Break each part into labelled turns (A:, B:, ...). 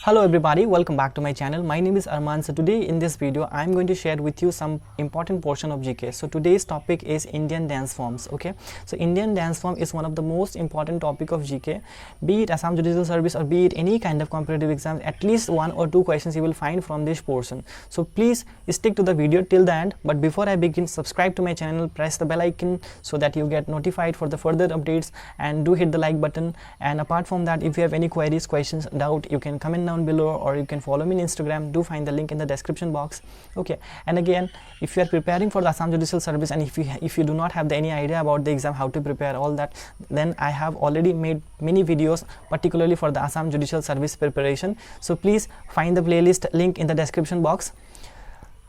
A: Hello everybody, welcome back to my channel. My name is Arman. So today in this video I am going to share with you some important portion of GK. So today's topic is Indian dance forms. Okay, so Indian dance form is one of the most important topic of GK. Be it Assam Judicial Service or be it any kind of competitive exam, at least one or two questions you will find from this portion. So please stick to the video till the end. But before I begin, subscribe to my channel, press the bell icon so that you get notified for the further updates, and do hit the like button. And apart from that, if you have any queries, questions, doubt, you can comment down below, or you can follow me on Instagram. Do find the link in the description box. Okay, and again, if you are preparing for the Assam Judicial Service and if you do not have any idea about the exam, how to prepare all that, then I have already made many videos particularly for the Assam Judicial Service preparation. So please find the playlist link in the description box.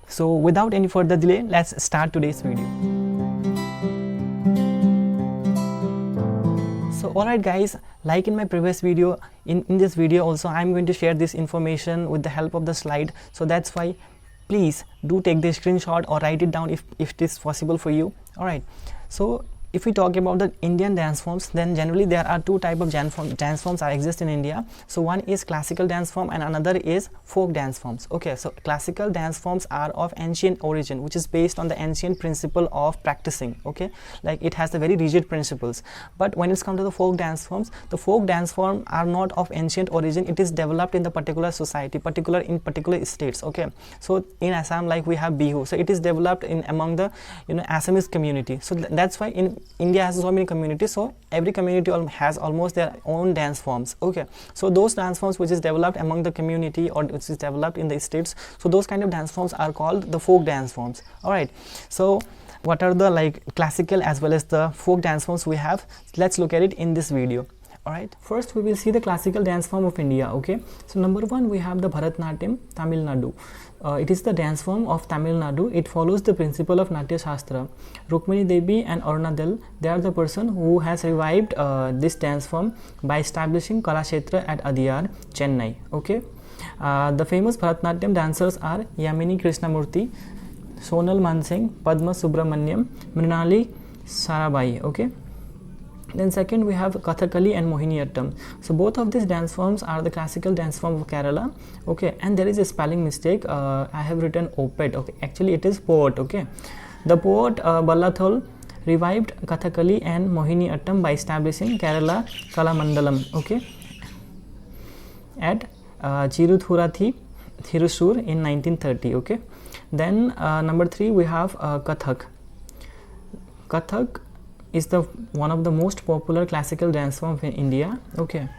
A: So without any further delay, let's start today's video. So alright guys, like in my previous video, in this video also I'm going to share this information with the help of the slide. So that's why please do take the screenshot or write it down if it is possible for you. Alright, so if we talk about the Indian dance forms, then generally there are two types of dance forms that exist in India. So one is classical dance form and another is folk dance forms. Okay, so classical dance forms are of ancient origin, which is based on the ancient principle of practicing. Okay, like it has the very rigid principles. But when it's come to the folk dance forms are not of ancient origin. It is developed in the particular society, in particular states. Okay, so in Assam, like we have Bihu, so it is developed in among the Assamese community. So that's why in India has so many communities, so every community has almost their own dance forms. Okay, so those dance forms which is developed among the community or which is developed in the states, so those kind of dance forms are called the folk dance forms. All right, so what are the like classical as well as the folk dance forms we have? Let's look at it in this video. Alright, first we will see the classical dance form of India. Okay, so number one, we have the Bharatnatyam, Tamil Nadu. It is the dance form of Tamil Nadu. It follows the principle of Natya Shastra. Rukmini Devi and Arunadel, they are the person who has revived this dance form by establishing Kalakshetra at Adyar, Chennai. Okay, the famous Bharatnatyam dancers are Yamini Krishnamurthy, Sonal Mansingh, Padma Subramaniam, Mrinali Sarabai. Okay. Then second, we have Kathakali and Mohiniyattam. So both of these dance forms are the classical dance form of Kerala. Okay, and there is a spelling mistake. I have written Opet. Okay, actually it is poet. Okay, the poet Ballathol revived Kathakali and Mohiniyattam by establishing Kerala Kalamandalam. Okay, at Chiruthurathi, Thrissur in 1930. Okay, then number three, we have Kathak. Kathak is the one of the most popular classical dance form in India. Okay,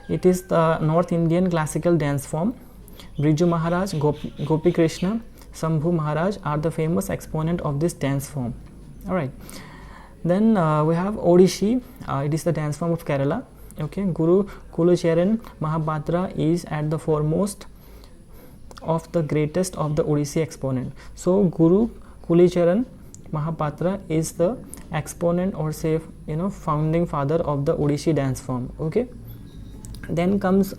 A: it is the North Indian classical dance form. Briju Maharaj, Gopi Krishna, Sambhu Maharaj are the famous exponent of this dance form. All right, then we have Odishi. It is the dance form of Kerala. Okay, Guru Kulucharan Mahapatra is at the foremost of the greatest of the Odissi exponent. So Guru Kulucharan Mahapatra is the exponent or say founding father of the Odissi dance form. Okay, then comes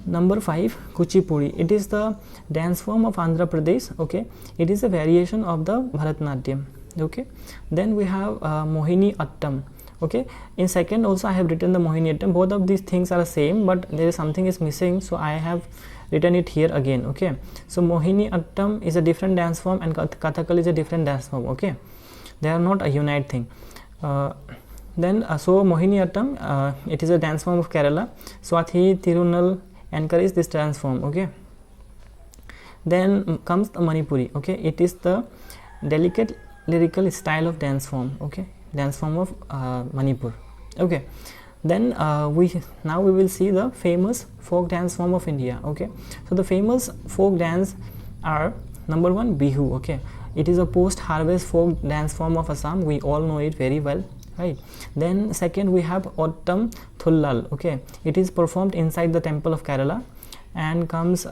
A: number 5, Kuchipudi. It is the dance form of Andhra Pradesh. Okay, it is a variation of the Bharatnatyam. Okay, then we have Mohiniyattam. Okay, in second also I have written the Mohiniyattam. Both of these things are the same, but there is something is missing, so I have written it here again. Okay, so Mohiniyattam is a different dance form and Kathakali is a different dance form. Okay, they are not a unite thing. Then so Mohiniyattam, it is a dance form of Kerala. Swathi Tirunal encourage this dance form. Okay, then comes the Manipuri. Okay, it is the delicate lyrical style of dance form. Okay, dance form of Manipur. Okay, then now we will see the famous folk dance form of India. Okay, so the famous folk dance are number one, Bihu. Okay, it is a post-harvest folk dance form of Assam. We all know it very well, right? Then second, we have Ottam Thullal. Okay, it is performed inside the temple of Kerala. And comes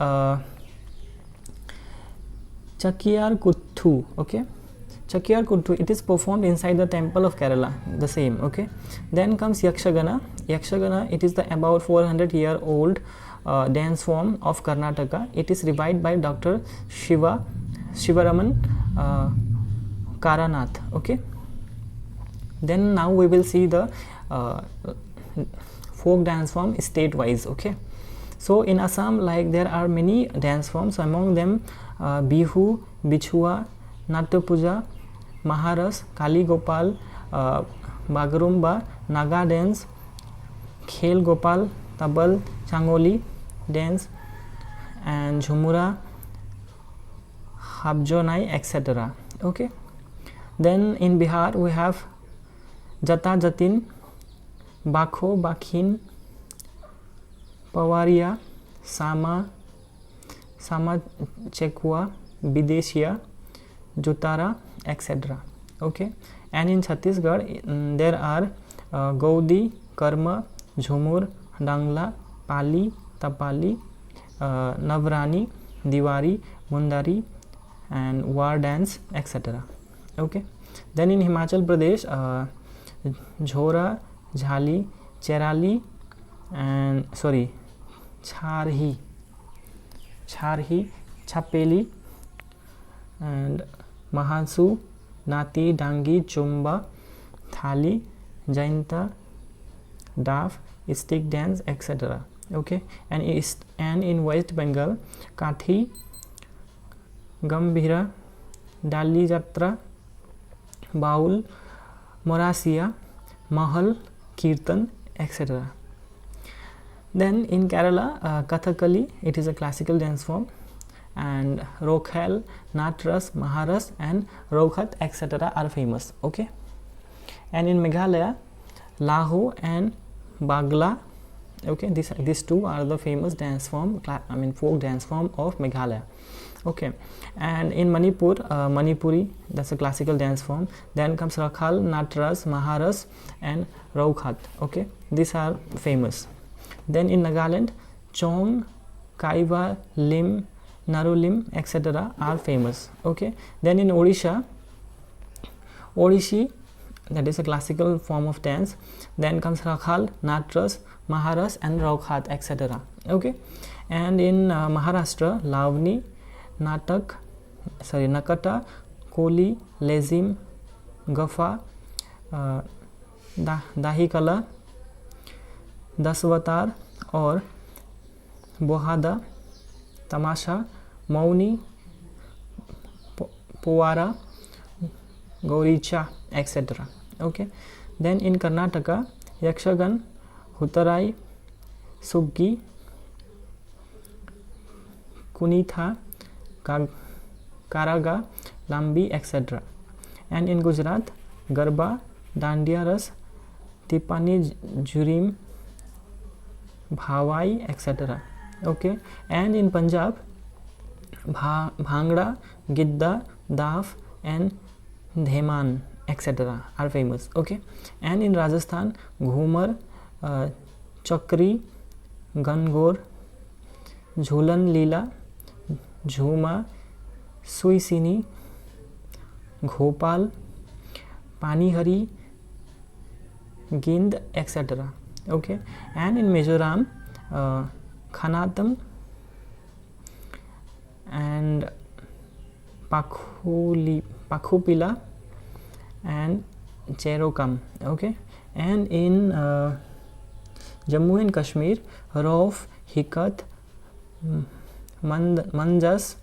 A: Chakiyar Kuthu. Okay, Chakiyar Kuthu, it is performed inside the temple of Kerala, the same. Okay, then comes Yakshagana. Yakshagana, it is the about 400-year-old dance form of Karnataka. It is revived by Dr. Shivaraman Karanath. Okay, then now we will see the folk dance form state wise. Okay, So in Assam, like there are many dance forms, among them Bihu, Bichua, Natya Puja, Maharas, Kali Gopal, Bagarumba, Naga dance, Khel Gopal, Tabal, Changoli dance, and Jhumura, Habjonai, etc. Okay. Then in Bihar we have Jata Jatin, Bakho Bakhin, Pawariya, Sama Chekua, Bideshia, Jutara, etc. Okay. And in Chhattisgarh there are Gaudi, Karma, Jhumur, Dangla, Pali, Tapali, Navrani, Diwari, Mundari, and War dance, etc. Okay. Then in Himachal Pradesh, Jhora, Jhali, Cherali, and Charhi, Chapeli, and Mahansu, Nati, Dangi, Chumba, Thali, Jainta, Daf, stick dance, etc. Okay. And in West Bengal, Kathi, Gambhira, Dali Jatra, Baul, Morasiya, Mahal, Kirtan, etc. Then in Kerala, Kathakali, it is a classical dance form, and Rokhel, Natras, Maharas, and Rokhat, etc. are famous. Okay. And in Meghalaya, Lahu and Bagla. Okay, these two are the famous dance form, folk dance form of Meghalaya. Okay. And in Manipur, Manipuri, that's a classical dance form. Then comes Rakhal, Natras, Maharas, and Raukhat. Okay, these are famous. Then in Nagaland, Chong, Kaiva, Lim, Narulim, etc. are famous. Okay. Then in Odisha, Odishi, that is a classical form of dance. Then comes Rakhal, Natras, Maharas, and Raukhat, etc. Okay. And in Maharashtra, Lavani, Nakata, Koli, Lezim, Gafa, Dahikala, Daswatar, or Bohada, Tamasha, Mauni, Powara, Gauricha, etc. Okay. Then in Karnataka, Yakshagan, Hutarai, Suggi, Kunitha, Karaga, Lambi, etc. And in Gujarat, Garba, Dandiya Ras, Tipani, Jurim, Bhawai, etc. Okay. And in Punjab, Bhangra, Gidda, Daf, and Dheman, etc. are famous. Okay. And in Rajasthan, Ghumar, Chakri, Gangor, Jhulan Leela, Jhuma, Suisini, Gopal, Panihari, Gind, etc. Okay. And in Mizoram, Khanatam and Pakhupila and Cherokam. Okay. And in Jammu and Kashmir, Rauf, Hikat, Manjas,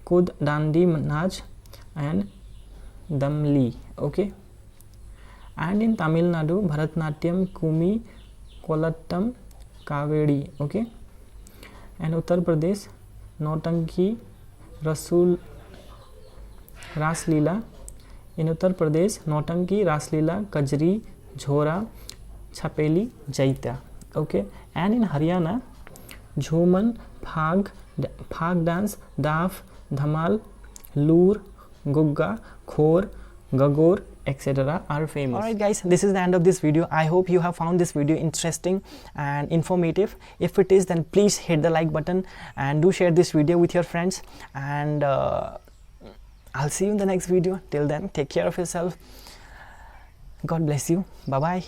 A: Kud, Dandi, Naj, and Damli. Okay. And in Tamil Nadu, Bharatnatyam, Kumi, Kolattam, Kaveri. Okay. And Uttar Pradesh, Nautanki, Ras Leela. In Uttar Pradesh, Nautanki, Ras Leela, Kajri, Jhora, Chapeli, Jaita. Okay. And in Haryana, Jhuman, Phag dance, Daf, Dhamal, Loor, Gugga, Khor, Gagor, etc. are famous. Alright guys, this is the end of this video. I hope you have found this video interesting and informative. If it is, then please hit the like button and do share this video with your friends, and I'll see you in the next video. Till then, take care of yourself. God bless you. Bye bye.